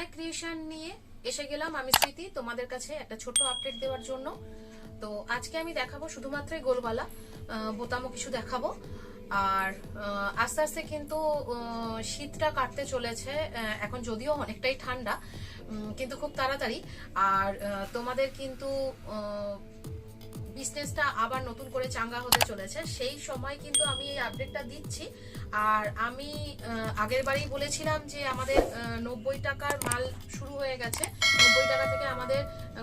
বিনয় creation নিয়ে এসে গেলাম আমি স্মৃতি তোমাদের কাছে একটা ছোট আপডেট দেওয়ার জন্য। তো আজকে আমি দেখাবো শুধুমাত্র গোলগলা, বোতামও কিছু দেখাবো। আর আস্তে আস্তে কিন্তু শীতটা কাটতে চলেছে, এখন যদিও অনেকটাই ঠান্ডা কিন্তু খুব তাড়াতাড়ি। আর তোমাদের কিন্তু বিজনেসটা আবার নতুন করে চাঙ্গা হতে চলেছে, সেই সময় কিন্তু আমি এই আপডেটটা দিচ্ছি। আর আমি আগের বারেই বলেছিলাম যে আমাদের 90 টাকার মাল শুরু হয়ে গেছে, 90 টাকা থেকে আমাদের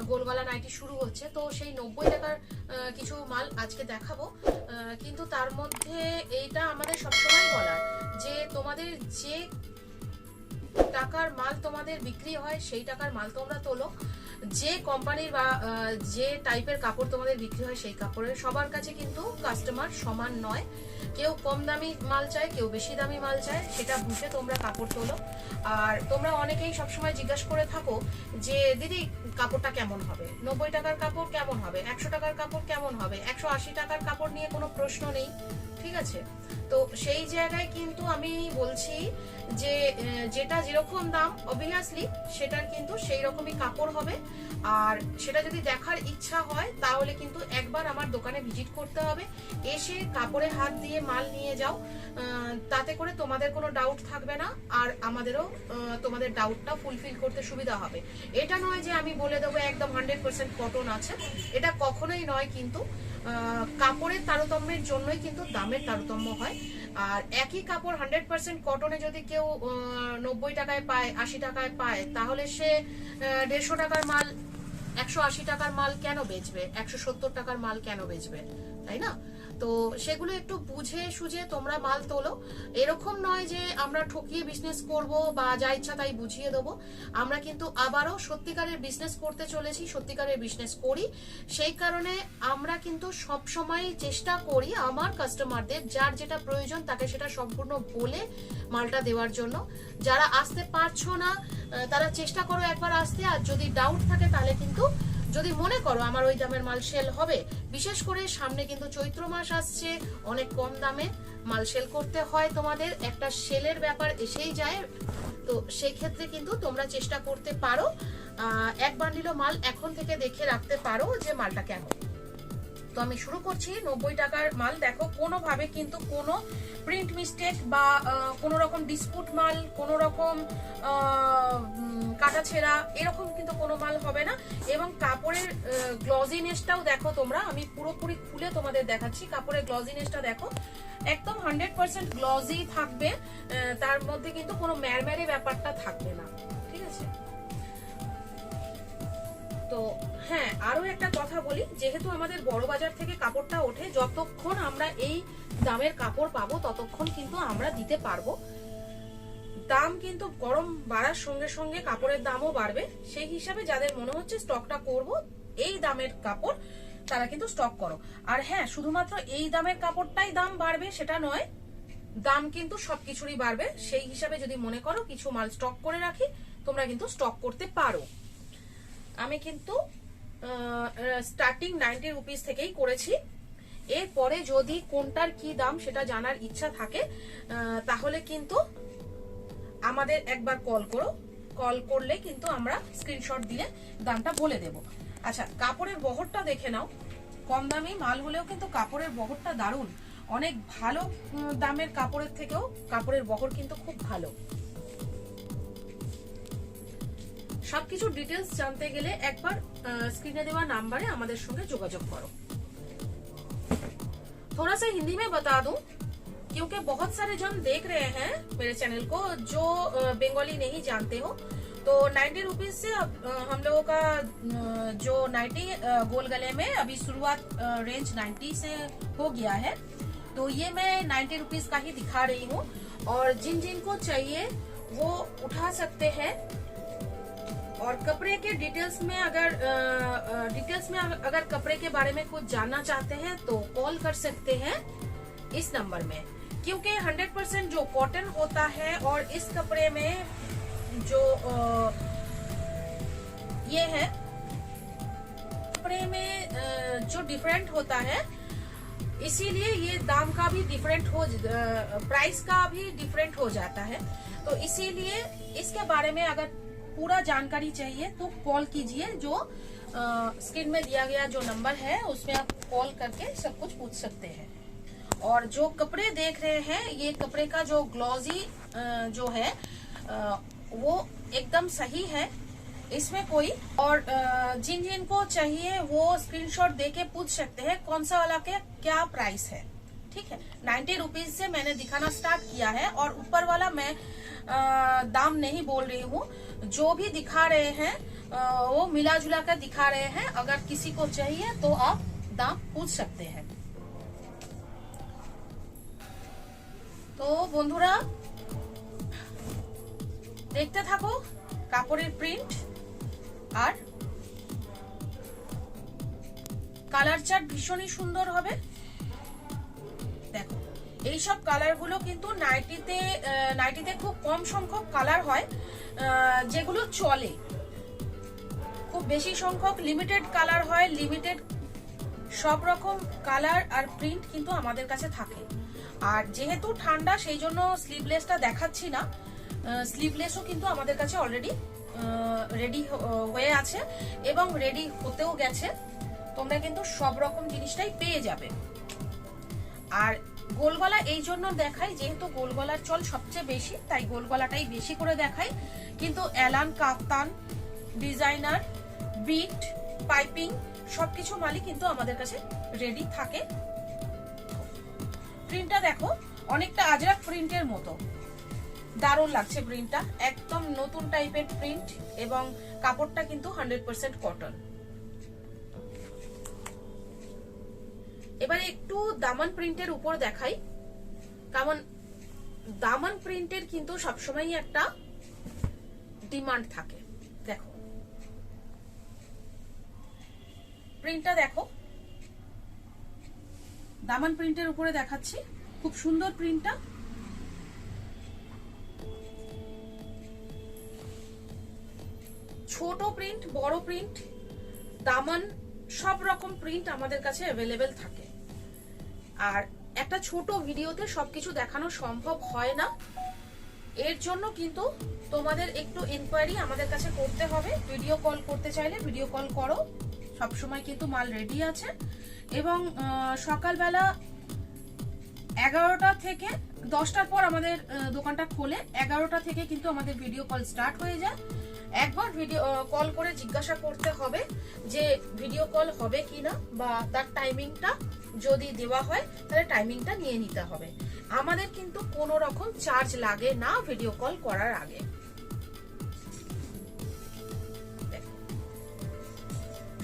গোলগলা নাইটি শুরু হচ্ছে। তো সেই 90 টাকার কিছু মাল আজকে দেখাবো। কিন্তু তার মধ্যে এইটা আমাদের সবসময় বলার যে তোমাদের যে টাকার মাল তোমাদের বিক্রি হয় সেই টাকার মাল তোমরা তোলো। যে কোম্পানির বা যে টাইপের কাপড় তোমাদের বিক্রি হয় সেই কাপড়ের সবার কাছে কিন্তু কাস্টমার সমান নয়। কেউ কম দামি মাল চায়, কেউ বেশি দামি মাল চায়, সেটা বুঝে তোমরা কাপড় তোলো। আর তোমরা অনেকেই সবসময় জিজ্ঞাসা করে থাকো যে দিদি কাপড়টা কেমন হবে, 90 টাকার কাপড় কেমন হবে, 100 টাকার কাপড় কেমন হবে, 180 টাকার কাপড় নিয়ে কোনো প্রশ্ন নেই, ঠিক আছে? তো সেই জায়গায় কিন্তু আমি বলছি যে যেটা যেরকম দাম অবভিয়াসলি সেটার কিন্তু সেই রকমই কাপড় হবে। আর সেটা যদি দেখার ইচ্ছা হয় তাহলে কিন্তু একবার আমার দোকানে ভিজিট করতে হবে, এসে কাপড়ে হাত দিয়ে মাল নিয়ে যাও, তাতে করে তোমাদের কোনো ডাউট থাকবে না। আর আমাদেরও তোমাদের ডাউটটা ফুলফিল করতে সুবিধা হবে। এটা নয় যে আমি বলে দেবো একদম 100% কটন আছে, এটা কখনোই নয়। কিন্তু কাপড়ের তারতম্যের জন্যই কিন্তু দামের তারতম্য হয়। আর একই কাপড় 100% কটনে যদি কেউ 90 টাকায় পায়, 80 টাকায় পায়, তাহলে সে 150 টাকার মাল 180 টাকার মাল কেন বেচবে, 170 টাকার মাল কেন বেচবে, তাই না? তো সেগুলো একটু বুঝে সুঝে তোমরা মাল তোলো। এরকম নয় যে আমরা ঠকিয়ে বিজনেস করব বা যা ইচ্ছা তাই বুঝিয়ে দেবো। আমরা কিন্তু আবারও সত্যিকারের বিজনেস করতে চলেছি, সত্যিকারের বিজনেস করি। সেই কারণে আমরা কিন্তু সব সময় চেষ্টা করি আমার কাস্টমারদের যার যেটা প্রয়োজন তাকে সেটা সম্পূর্ণ বলে মালটা দেওয়ার জন্য। যারা আসতে পারছো না তারা চেষ্টা করো একবার আসতে। আর যদি ডাউট থাকে তাহলে কিন্তু যদি মনে করো আমার ওই দামের মাল সেল হবে, বিশেষ করে সামনে কিন্তু চৈত্র মাস আসছে, অনেক কম দামে মাল সেল করতে হয়, তোমাদের একটা সেলের ব্যাপার এসেই যায়। তো সেই ক্ষেত্রে কিন্তু তোমরা চেষ্টা করতে পারো, এক বান্ডিলও মাল এখন থেকে দেখে রাখতে পারো যে মালটা কেমন। তো আমি শুরু করছি 90 টাকার মাল। দেখো কোনোভাবে কিন্তু কোনো প্রিন্ট মিস্টেক বা কোনো রকম ডিসপুট মাল, কোনো রকম কাটা ছেঁড়া এরকম কিন্তু কোনো মাল হবে না। এবং কাপড়ের গ্লজিনেসটাও দেখো তোমরা, আমি পুরোপুরি খুলে তোমাদের দেখাচ্ছি। কাপড়ের গ্লজিনেসটা দেখো একদম 100% গ্লজি থাকবে, তার মধ্যে কিন্তু কোনো ম্যারম্যারে ব্যাপারটা থাকবে না, ঠিক আছে? তো হ্যাঁ, আরো একটা কথা বলি, যেহেতু আমাদের বড় বাজার থেকে কাপড়টা ওঠে, যতক্ষণ আমরা এই দামের কাপড় পাবো ততক্ষণ কিন্তু আমরা দিতে পারবো। দাম কিন্তু গরম বাড়ার সঙ্গে সঙ্গে কাপড়ের দামও বাড়বে। সেই হিসাবে যাদের মনে হচ্ছে স্টকটা করব এই দামের কাপড়, তারা কিন্তু স্টক করো। আর হ্যাঁ, শুধুমাত্র এই দামের কাপড়টাই দাম বাড়বে সেটা নয়, দাম কিন্তু সবকিছুরই বাড়বে। সেই হিসাবে যদি মনে করো কিছু মাল স্টক করে রাখি, তোমরা কিন্তু স্টক করতে পারো। আমি কিন্তু স্টার্টিং 90 রুপিস থেকেই করেছি। এরপরে যদি কোনটার কি দাম সেটা জানার ইচ্ছা থাকে তাহলে কিন্তু আমাদের একবার কল করো, কল করলে কিন্তু আমরা স্ক্রিনশট দিয়ে দামটা বলে দেব। আচ্ছা, কাপড়ের বহরটা দেখে নাও। কম দামি মাল হলেও কিন্তু কাপড়ের বহরটা দারুণ, অনেক ভালো দামের কাপড়ের থেকেও কাপড়ের বহর কিন্তু খুব ভালো। সবকিছু ডিটেলস জানতে গেলে একবার स्क्रीन देवा नंबर है हमारे संगे जोगाजोग करो। थोड़ा सा हिंदी में बता दूं क्योंकि बहुत सारे जन देख रहे हैं मेरे चैनल को जो बंगाली नहीं जानते हो। तो 90 रुपीज से हम लोगों का जो 90 गोल गले में अभी शुरुआत रेंज 90 से हो गया है। तो ये मैं 90 रुपीज का ही दिखा रही हूँ और जिन जिन को चाहिए वो उठा सकते हैं। और कपड़े के डिटेल्स में अगर कपड़े के बारे में कुछ जानना चाहते हैं तो कॉल कर सकते हैं इस नंबर में, क्योंकि 100% जो कॉटन होता है और इस कपड़े में जो ये है कपड़े में जो डिफरेंट होता है, इसीलिए ये दाम का भी डिफरेंट प्राइस का भी डिफरेंट हो जाता है। तो इसीलिए इसके बारे में अगर पूरा जानकारी चाहिए तो कॉल कीजिए, जो स्क्रीन में दिया गया जो नंबर है उसमें आप कॉल करके सब कुछ पूछ सकते हैं। और जो कपड़े देख रहे हैं, ये कपड़े का जो ग्लॉजी जो है वो एकदम सही है, इसमें कोई और जिन जिन को चाहिए वो स्क्रीनशॉट देके पूछ सकते हैं कौन सा वाला के क्या प्राइस है। ठीक है, 90 रुपीज से मैंने दिखाना स्टार्ट किया है और ऊपर वाला मैं दाम नहीं बोल रही हूँ, जो भी दिखा रहे हैं वो मिला जुला कर दिखा रहे हैं। अगर किसी को चाहिए तो आप दाम पूछ सकते हैं। তো বন্ধুরা দেখতে থাকো কাপড়ের প্রিন্ট আর কালার চার্ট ভীষণই সুন্দর হবে। দেখো এই সব কালারগুলো কিন্তু নাইটিতে খুব কম সংখ্যক কালার হয় যেগুলো চলে, খুব বেশি সংখ্যক লিমিটেড কালার হয়। লিমিটেড সব রকম কালার আর প্রিন্ট কিন্তু আমাদের কাছে থাকে। আর যেহেতু ঠান্ডা সেই জন্য স্লিভলেসটা দেখাচ্ছি না, স্লিভলেসও কিন্তু আমাদের কাছে অলরেডি রেডি হয়ে আছে এবং রেডি হতেও গেছে। তোমরা কিন্তু সব রকম জিনিসটাই পেয়ে যাবে। আর গোলগলা এই জন্য দেখাই, যেহেতু গোলগলার চল সবচেয়ে বেশি, তাই গোলগলাটাই বেশি করে দেখাই। কিন্তু এলান, কাফতান, ডিজাইনার, বিট, পাইপিং সবকিছু মালই কিন্তু আমাদের কাছে রেডি থাকে। প্রিন্টটা দেখো অনেকটা আজরাক প্রিন্টের মতো, দারুণ লাগছে প্রিন্টটা, একদম নতুন টাইপের প্রিন্ট এবং কাপড়টা কিন্তু 100% কটন। এবারে একটু দামান প্রিন্টের উপর দেখাই, কারণ দামান প্রিন্টের কিন্তু সবসময় একটা ডিমান্ড থাকে। দেখো প্রিন্টটা দেখো, দামান প্রিন্টের উপরে দেখাচ্ছি, খুব সুন্দর প্রিন্টটা। ছোট প্রিন্ট, বড় প্রিন্ট, দামান সব রকম প্রিন্ট আমাদের কাছে অ্যাভেলেবেল থাকে। আর একটা ছোট ভিডিওতে সবকিছু দেখানো সম্ভব হয় না, এর জন্য কিন্তু তোমাদের একটু ইনকোয়ারি আমাদের কাছে করতে হবে। ভিডিও কল করতে চাইলে ভিডিও কল করো, সবসময় কিন্তু মাল রেডি আছে। এবং সকালবেলা 11টা থেকে 10টার পর আমাদের দোকানটা খোলে, 11টা থেকে কিন্তু আমাদের ভিডিও কল স্টার্ট হয়ে যায়। একবার ভিডিও কল করে জিজ্ঞাসা করতে হবে যে ভিডিও কল হবে কিনা, বা তার টাইমিংটা যদি দেওয়া হয় তাহলে টাইমিংটা নিয়ে নিতে হবে। আমাদের কিন্তু কোনো রকম চার্জ লাগে না ভিডিও কল করার আগে।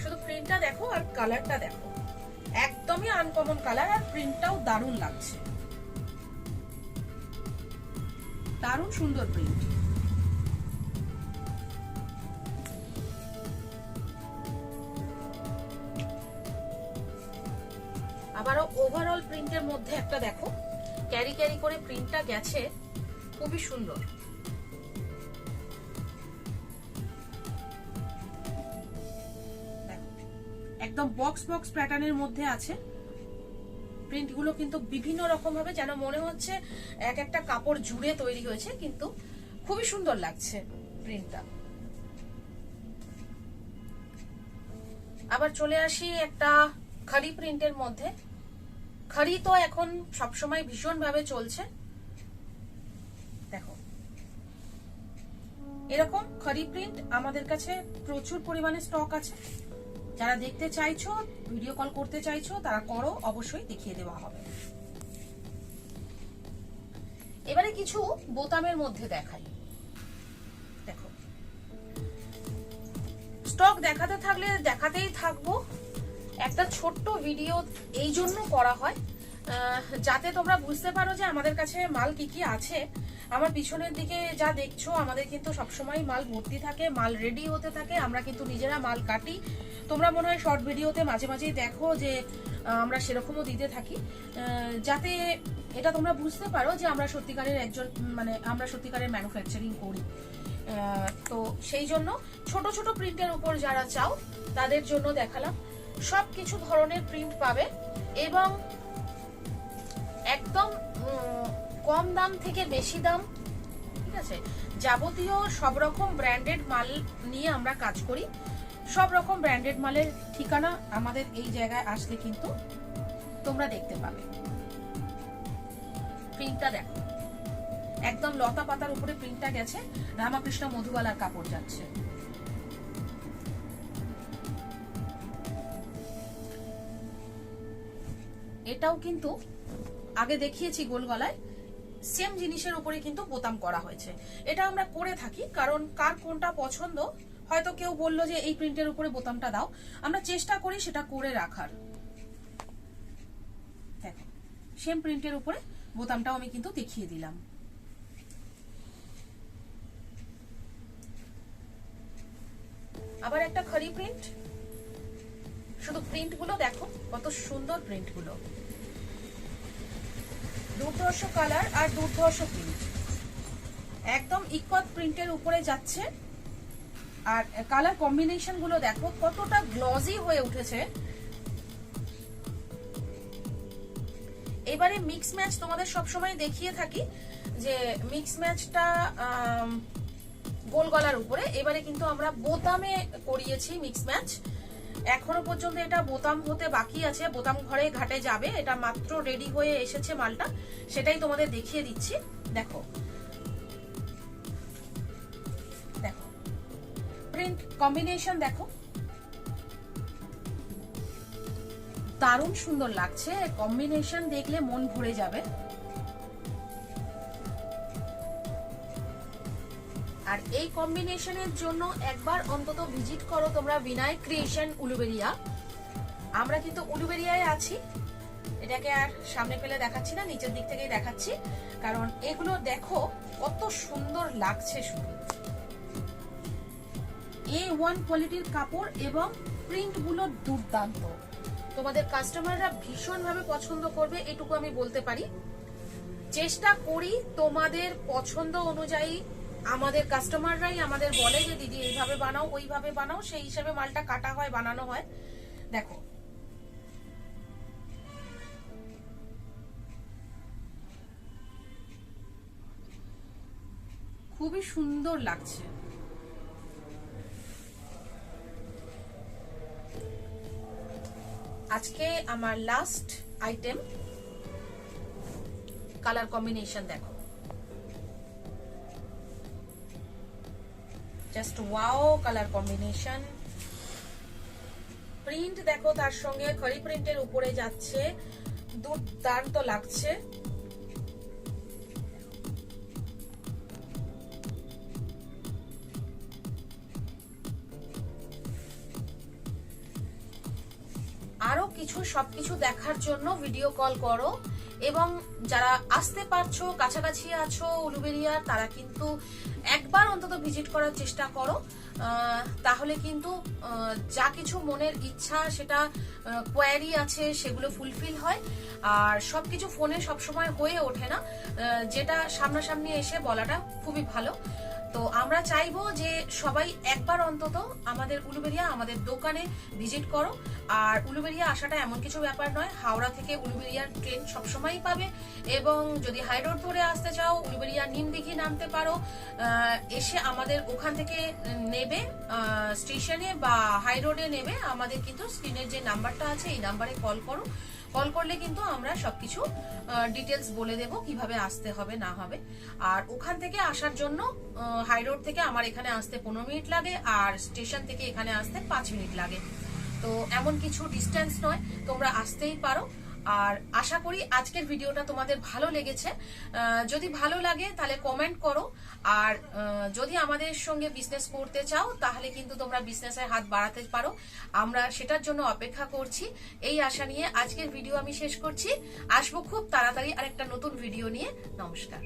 শুধু প্রিন্টটা দেখো আর কালারটা দেখো, একদমই আনকমন কালার আর প্রিন্টটাও দারুণ লাগছে, দারুণ সুন্দর প্রিন্ট। আবারও ওভারঅল প্রিন্টের মধ্যে একটা দেখো, ক্যারি ক্যারি করে প্রিন্টটা গেছে, খুবই সুন্দর। একদম বক্স বক্স প্যাটার্নের মধ্যে আছে। প্রিন্টগুলো কিন্তু বিভিন্ন রকম ভাবে, যেন মনে হচ্ছে এক একটা কাপড় জুড়ে তৈরি হয়েছে, কিন্তু খুবই সুন্দর লাগছে প্রিন্টটা। আবার চলে আসি একটা খাড়ি প্রিন্টের মধ্যে। খাড়ি তো এখন সবসময় ভীষণ ভাবে চলছে। দেখো এরকম খাড়ি প্রিন্ট আমাদের কাছে প্রচুর পরিমাণে স্টক আছে। যারা দেখতে চাইছো, ভিডিও কল করতে চাইছো, তারা করো, অবশ্যই দেখিয়ে দেওয়া হবে। এবারে কিছু বোতামের মধ্যে দেখাই। দেখো স্টক দেখাতে থাকলে দেখাতেই থাকবো। একটা ছোট্ট ভিডিও এই জন্য করা হয় যাতে তোমরা বুঝতে পারো যে আমাদের কাছে মাল কি কি আছে। আমার পিছনের দিকে যা দেখছো, আমাদের কিন্তু সবসময় মাল ভর্তি থাকে, মাল রেডি হতে থাকে। আমরা কিন্তু নিজেরা মাল কাটি। তোমরা মনে হয় শর্ট ভিডিওতে মাঝে মাঝেই দেখো যে আমরা সেরকমও দিতে থাকি, যাতে এটা তোমরা বুঝতে পারো যে আমরা সত্যিকারের আমরা সত্যিকারের ম্যানুফ্যাকচারিং করি। তো সেই জন্য ছোট ছোট প্রিন্টের উপর যারা চাও তাদের জন্য দেখালাম। সবকিছু ধরনের প্রিন্ট পাবে এবং একদম কম দাম থেকে বেশি দাম, ঠিক আছে। যাবতীয় সব রকম ব্র্যান্ডেড মাল নিয়ে আমরা কাজ করি। সব রকম ব্র্যান্ডেড মালের ঠিকানা আমাদের এই জায়গায় আসলে কিন্তু তোমরা দেখতে পাবে। প্রিন্টটা দেখো, একদম লতা পাতার উপরে প্রিন্টটা গেছে, রামাকৃষ্ণ মধুবালার কাপড় যাচ্ছে। এটাও কিন্তু আগে দেখিয়েছি গোল গলায়, সেম জিনিসের উপরে কিন্তু বোতাম করা হয়েছে। এটা আমরা করে থাকি, কারণ কার কোনটা পছন্দ, হয়তো কেউ বললো যে এই প্রিন্টের উপরে বোতামটা দাও, আমরা চেষ্টা করি সেটা করে রাখার। দেখো সেম প্রিন্টের উপরে বোতামটাও আমি কিন্তু দেখিয়ে দিলাম। আবার একটা খড়ি প্রিন্ট, শুধু প্রিন্ট গুলো দেখো কত সুন্দর প্রিন্ট গুলো, দুর্ধর্ষ কালার আর দুর্ধর্ষ প্রিন্ট, একদম ইকত প্রিন্টের উপরে যাচ্ছে। আর কালার কম্বিনেশন গুলো দেখো কতটা গ্লজি হয়ে উঠেছে। এবারে মিক্স ম্যাচ তোমাদের সবসময় দেখিয়ে থাকি যে মিক্স ম্যাচটা গোল গলার উপরে, এবারে কিন্তু আমরা বোতামে করিয়েছি মিক্স ম্যাচ। এখনো পর্যন্ত এটা বোতাম হতে বাকি আছে, বোতাম ঘরে ঘাটে যাবে, এটা মাত্র রেডি হয়ে এসেছে মালটা, সেটাই তোমাদের দেখিয়ে দিচ্ছি। দেখো দেখো প্রিন্ট কম্বিনেশন দেখো, দারুণ সুন্দর লাগছে, কম্বিনেশন দেখলে মন ভরে যাবে। আর এই কম্বিনেশনের জন্য একবার অন্তত ভিজিট করো তোমরা বিনায়ক ক্রিয়েশন উলুবেড়িয়া। আমরা কিন্তু উলুবেড়িয়ায় আছি, এটাকে আর সামনে পেলে দেখাচ্ছি না, নিচের দিক থেকেই দেখাচ্ছি, কারণ এগুলো দেখো কত সুন্দর লাগছে। শুধু A1 কোয়ালিটির কাপড় এবং প্রিন্ট গুলো দুর্দান্ত, তোমাদের কাস্টমাররা ভীষণ ভাবে পছন্দ করবে, এটুকু আমি বলতে পারি। চেষ্টা করি তোমাদের পছন্দ অনুযায়ী, আমাদের কাস্টমাররাই আমাদের বলে যে দিদি এইভাবে বানাও ওইভাবে বানাও, সেই হিসাবে মালটা কাটা হয়, বানানো হয়। দেখো খুবই সুন্দর লাগছে। আজকে আমার লাস্ট আইটেম, কালার কম্বিনেশন দেখো, just wow colour combination. Print দেখো তার সঙ্গে খড়ি প্রিন্টের উপরে যাচ্ছে, দুর্দান্ত লাগছে। আরো কিছু সবকিছু দেখার জন্য ভিডিও কল করো, এবং যারা আসতে পারছো, কাছাকাছি আছো উলুবেড়িয়া, তারা কিন্তু একবার অন্তত ভিজিট করার চেষ্টা করো, তাহলে কিন্তু যা কিছু মনের ইচ্ছা, সেটা কোয়ারি আছে, সেগুলো ফুলফিল হয়। আর সবকিছু ফোনে সবসময় হয়ে ওঠে না, যেটা সামনাসামনি এসে বলাটা খুবই ভালো। তো আমরা চাইবো যে সবাই একবার অন্তত আমাদের উলুবেড়িয়া, আমাদের দোকানে ভিজিট করো। আর উলুবেড়িয়া আসাটা এমন কিছু ব্যাপার নয়, হাওড়া থেকে উলুবেড়িয়ার ট্রেন সবসময়ই পাবে, এবং যদি হাই রোড ধরে আসতে চাও উলুবেড়িয়া নিমদিঘি নামতে পারো, এসে আমাদের ওখান থেকে নেবে স্টেশনে বা হাই রোডে নেবে। আমাদের কিন্তু স্ক্রিনের যে নাম্বারটা আছে এই নাম্বারে কল করো, কল করলে কিন্তু আমরা সবকিছু ডিটেলস বলে দেব কিভাবে আসতে হবে না হবে। আর ওখান থেকে আসার জন্য হাই রোড থেকে আমার এখানে আসতে 15 মিনিট লাগে, আর স্টেশন থেকে এখানে আসতে 5 মিনিট লাগে। তো এমন কিছু ডিস্টেন্স নয়, তোমরা আসতেই পারো। আর আশা করি আজকের ভিডিওটা তোমাদের ভালো লেগেছে। যদি ভালো লাগে তাহলে কমেন্ট করো, আর যদি আমাদের সঙ্গে বিজনেস করতে চাও তাহলে কিন্তু তোমরা বিজনেসের হাত বাড়াতে পারো, আমরা সেটার জন্য অপেক্ষা করছি। এই আশা নিয়ে আজকের ভিডিও আমি শেষ করছি। আসবো খুব তাড়াতাড়ি আরেকটা নতুন ভিডিও নিয়ে। নমস্কার।